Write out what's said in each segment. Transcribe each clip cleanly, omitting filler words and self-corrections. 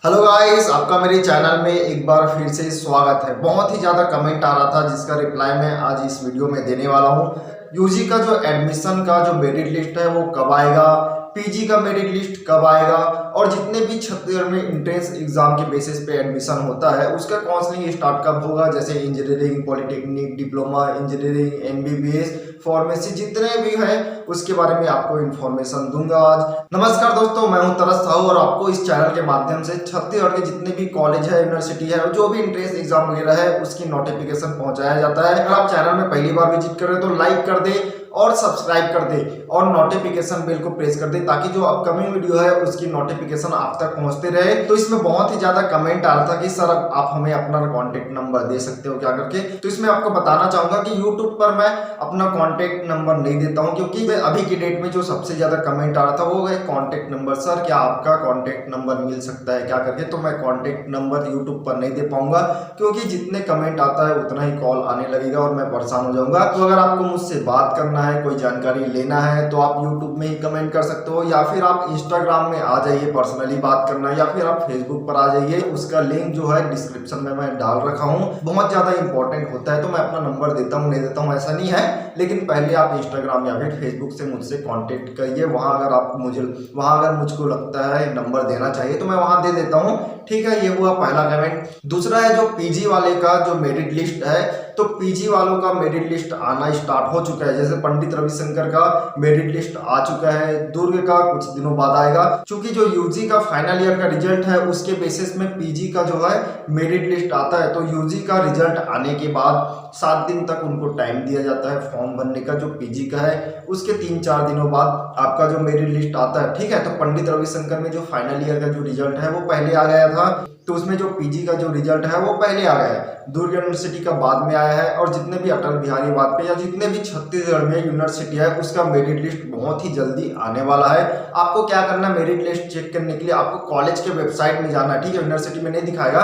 Hello guys, आपका मेरे channel में एक बार फिर से स्वागत है। बहुत ही ज़्यादा कमेंट आ रहा था जिसका रिप्लाई मैं आज इस वीडियो में देने वाला हूँ। यूजी का जो एडमिशन का जो मेरिट लिस्ट है वो कब आएगा, पीजी का मेरिट लिस्ट कब आएगा और जितने भी छत्तीसगढ़ में इंट्रेंस एग्जाम के बेसिस पे एडमिशन होता है उसका काउंसलिंग स्टार्ट कब होगा, जैसे engineering, polytechnic, diploma, engineering, MBBS, pharmacy जितने भी हैं उसके बारे में आपको इन्फॉर्मेशन दूंगा आज। नमस्कार दोस्तों, मैं हूं तरस साहू और आपको इस चैनल के माध्यम से छत्तीसगढ़ के जितने भी कॉलेज है, यूनिवर्सिटी है और जो भी इंट्रेंस एग्जाम वगैरह है उसकी नोटिफिकेशन पहुंचाया जाता है। अगर आप चैनल में पहली बार विजिट कर रहे हो तो लाइक कर दे और सब्सक्राइब कर दे और नोटिफिकेशन बेल को प्रेस कर दे ताकि जो अपकमिंग वीडियो है उसकी नोटिफिकेशन आप तक पहुंचते रहे। तो इसमें बहुत ही ज्यादा कमेंट आ रहा था कि सर आप हमें अपना कॉन्टेक्ट नंबर दे सकते हो क्या करके। तो इसमें आपको बताना चाहूंगा कि यूट्यूब पर मैं अपना कॉन्टेक्ट नंबर नहीं देता हूं, क्योंकि अभी की डेट में जो सबसे ज्यादा कमेंट आ रहा था वो है कॉन्टेक्ट नंबर, सर क्या आपका कॉन्टेक्ट नंबर मिल सकता है क्या करके। तो मैं कॉन्टेक्ट नंबर यूट्यूब पर नहीं दे पाऊंगा क्योंकि जितने कमेंट आता है उतना ही कॉल आने लगेगा और मैं परेशान हो जाऊंगा। तो अगर आपको मुझसे बात करना है, कोई जानकारी लेना है तो आप YouTube में ही कमेंट कर सकते हो या फिर आप Instagram में आ जाइए पर्सनली बात करना, या फिर आप Facebook पर आ जाइए। उसका लिंक जो है डिस्क्रिप्शन में मैं डाल रखा हूँ। बहुत ज्यादा इंपॉर्टेंट होता है तो मैं अपना नंबर देता हूँ, नहीं देता हूँ ऐसा नहीं है, लेकिन पहले आप Instagram या फिर Facebook से मुझसे कॉन्टेक्ट करिए। वहां अगर मुझको लगता है नंबर देना चाहिए तो मैं वहां दे देता हूँ। ठीक है, ये हुआ पहला कमेंट। दूसरा है जो पीजी वाले का जो मेरिट लिस्ट है, तो पीजी वालों का मेरिट लिस्ट आना स्टार्ट हो चुका है। जैसे पंडित रविशंकर का मेरिट लिस्ट आ चुका है, दुर्ग का कुछ दिनों बाद आएगा। चूंकि जो यूजी का फाइनल ईयर का रिजल्ट है उसके बेसिस में पीजी का जो है मेरिट लिस्ट आता है। तो यूजी का रिजल्ट आने के बाद 7 दिन तक उनको टाइम दिया जाता है फॉर्म भरने का जो पीजी का है। उसके 3-4 दिनों बाद आपका जो मेरिट लिस्ट आता है। ठीक है, तो पंडित रविशंकर में जो फाइनल ईयर का जो रिजल्ट है वो पहले आ गया था, तो उसमें जो पीजी का जो रिजल्ट है वो पहले आ गया है। दुर्ग यूनिवर्सिटी का बाद में आया है और जितने भी अटल बिहारी वाजपेयी या जितने भी छत्तीसगढ़ में यूनिवर्सिटी है उसका मेरिट लिस्ट बहुत ही जल्दी आने वाला है। आपको क्या करना है, मेरिट लिस्ट चेक करने के लिए आपको कॉलेज के वेबसाइट में जाना है। ठीक है, यूनिवर्सिटी में नहीं दिखाएगा,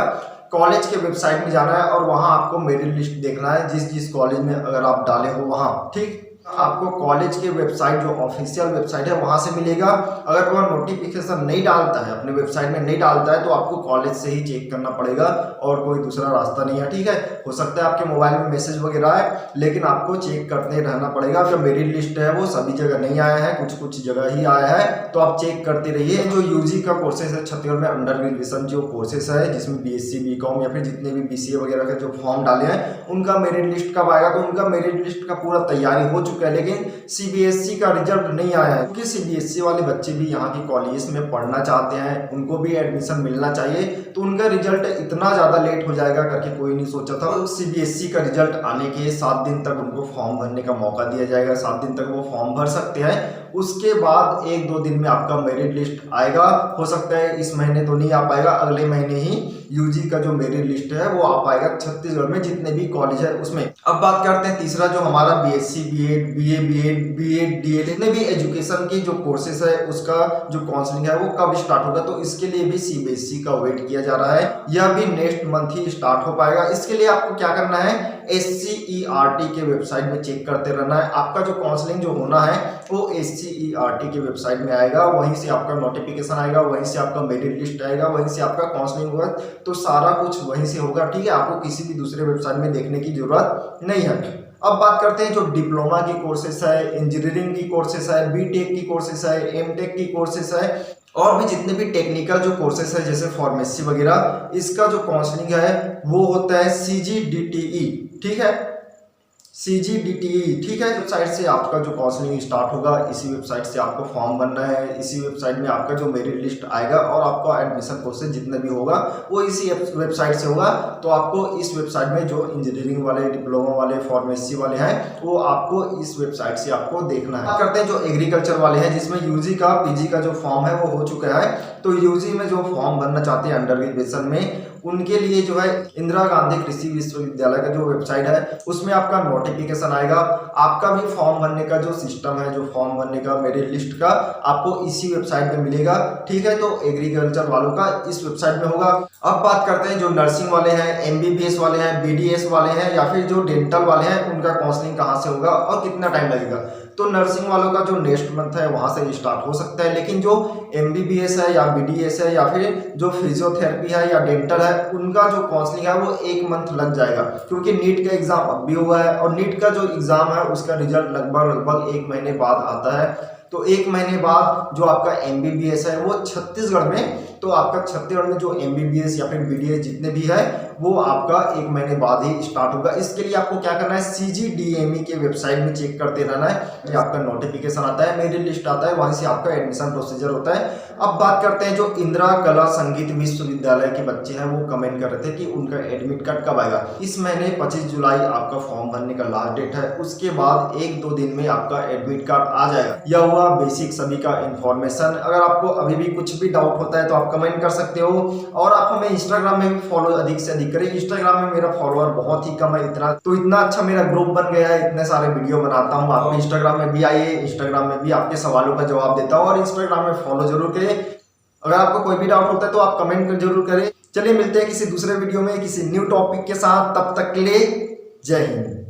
कॉलेज के वेबसाइट में जाना है और वहां आपको मेरिट लिस्ट देखना है जिस जिस कॉलेज में अगर आप डाले हो वहां। ठीक, आपको कॉलेज के वेबसाइट जो ऑफिशियल वेबसाइट है वहां से मिलेगा। अगर वह नोटिफिकेशन नहीं डालता है, अपने वेबसाइट में नहीं डालता है, तो आपको कॉलेज से ही चेक करना पड़ेगा और कोई दूसरा रास्ता नहीं है। ठीक है, हो सकता है आपके मोबाइल में मैसेज वगैरह है, लेकिन आपको चेक करते रहना पड़ेगा। जो मेरिट लिस्ट है वो सभी जगह नहीं आया है, कुछ कुछ जगह ही आया है, तो आप चेक करते रहिए। जो यूजी का कोर्सेज है छत्तीसगढ़ में, अंडर ग्रेजुएशन जो कोर्सेज है जिसमें बीएससी, बीकॉम या फिर जितने भी बीसीए वगैरह के जो फॉर्म डाले हैं उनका मेरिट लिस्ट कब आएगा, तो उनका मेरिट लिस्ट का पूरा तैयारी हो चुका है, लेकिन सीबीएसई का रिजल्ट नहीं आया है। क्योंकि सीबीएसई वाले बच्चे भी यहाँ की कॉलेज में पढ़ना चाहते हैं, उनको भी एडमिशन मिलना चाहिए, तो उनका रिजल्ट इतना ज्यादा लेट हो जाएगा करके कोई नहीं सोचा था। तो सीबीएसई का रिजल्ट आने के 7 दिन तक उनको फॉर्म भरने का मौका दिया जाएगा, 7 दिन तक वो फॉर्म भर सकते हैं। उसके बाद 1-2 दिन में आपका मेरिट लिस्ट आएगा। हो सकता है इस महीने तो नहीं आ पाएगा, अगले महीने ही यूजी का जो मेरिट लिस्ट है वो आ पाएगा छत्तीसगढ़ में जितने भी कॉलेज है उसमें। अब बात करते हैं तीसरा, जो हमारा बीएससी, बीएड, बीएड, डीएड जितने भी एजुकेशन की जो कोर्सेज है उसका जो काउंसलिंग है वो कब स्टार्ट होगा। तो इसके लिए भी सीबीएसई का वेट किया जा रहा है, यह भी नेक्स्ट मंथ ही स्टार्ट हो पाएगा। इसके लिए आपको क्या करना है, SCERT के वेबसाइट में चेक करते रहना है। आपका जो काउंसलिंग जो होना है वो SCERT के वेबसाइट में आएगा, वहीं से आपका नोटिफिकेशन आएगा, वहीं से आपका मेरिट लिस्ट आएगा, वहीं से आपका काउंसलिंग होगा, तो सारा कुछ वहीं से होगा। ठीक है, आपको किसी भी दूसरे वेबसाइट में देखने की जरूरत नहीं है। अब बात करते हैं जो डिप्लोमा की कोर्सेस है, इंजीनियरिंग की कोर्सेस है, बीटेक की कोर्सेस है, एमटेक की कोर्सेस है और भी जितने भी टेक्निकल जो कोर्सेस है जैसे फार्मेसी वगैरह, इसका जो काउंसलिंग है वो होता है CGDTE। ठीक है, CGDTE। ठीक है, वेबसाइट से आपका जो काउंसलिंग स्टार्ट होगा, इसी वेबसाइट से आपको फॉर्म भरना है, इसी वेबसाइट में आपका जो मेरिट लिस्ट आएगा और आपका एडमिशन प्रोसेस जितना भी होगा वो इसी वेबसाइट से होगा। तो आपको इस वेबसाइट में जो इंजीनियरिंग वाले, डिप्लोमा वाले, फार्मेसी वाले हैं वो आपको इस वेबसाइट से आपको देखना है। करते हैं जो एग्रीकल्चर वाले हैं जिसमें यूजी का, पीजी का जो फॉर्म है वो हो चुका है। तो यूजी में जो फॉर्म भरना चाहते हैं अंडर ग्रेजुएशन में, उनके लिए जो है इंदिरा गांधी कृषि विश्वविद्यालय का जो वेबसाइट है उसमें आपका नोटिफिकेशन आएगा। आपका भी फॉर्म भरने का जो सिस्टम है, जो फॉर्म भरने का मेरिट लिस्ट का, आपको इसी वेबसाइट में मिलेगा। ठीक है, तो एग्रीकल्चर वालों का इस वेबसाइट में होगा। अब बात करते हैं जो नर्सिंग वाले हैं, एमबीबीएस वाले हैं, बीडीएस वाले हैं या फिर जो डेंटल वाले हैं, उनका काउंसलिंग कहाँ से होगा और कितना टाइम लगेगा। तो नर्सिंग वालों का जो नेक्स्ट मंथ है वहां से स्टार्ट हो सकता है, लेकिन जो एमबीबीएस है या बीडीएस है या फिर जो फिजियोथेरेपी है या डेंटल है, उनका जो काउंसलिंग है वो 1 मंथ लग जाएगा, क्योंकि नीट का एग्जाम अब भी हुआ है और नीट का जो एग्जाम है उसका रिजल्ट लगभग 1 महीने बाद आता है। तो 1 महीने बाद जो आपका एमबीबीएस है वो छत्तीसगढ़ में, तो आपका छत्तीसगढ़ में जो एमबीबीएस या फिर बीडीएस जितने भी है वो आपका 1 महीने बाद ही स्टार्ट होगा। इसके लिए आपको क्या करना है, सीजीडीएमई के वेबसाइट में चेक करते रहना है। ये आपका नोटिफिकेशन आता है, मेरिट लिस्ट आता है, वहीं से आपका एडमिशन प्रोसीजर होता है। अब बात करते हैं जो इंदिरा कला संगीत विश्वविद्यालय के बच्चे हैं, वो कमेंट कर रहे थे कि उनका एडमिट कार्ड कब आएगा। इस महीने 25 जुलाई आपका फॉर्म भरने का लास्ट डेट है, उसके बाद 1-2 दिन में आपका एडमिट कार्ड आ जाएगा। यह हुआ बेसिक सभी का इंफॉर्मेशन। अगर आपको अभी भी कुछ भी डाउट होता है तो आप कमेंट कर सकते हो, और आप हमें इंस्टाग्राम में भी फॉलो अधिक से अधिक करें। इंस्टाग्राम में मेरा फॉलोअर बहुत ही कम है, इतना अच्छा मेरा ग्रुप बन गया है, इतने सारे वीडियो बनाता हूँ। आप इंस्टाग्राम में भी आइए, इंस्टाग्राम में भी आपके सवालों का जवाब देता हूँ, और इंस्टाग्राम में फॉलो जरूर करें। अगर आपको कोई भी डाउट होता है तो आप कमेंट जरूर करें। चलिए मिलते हैं किसी दूसरे वीडियो में किसी न्यू टॉपिक के साथ, तब तक के लिए जय हिंद।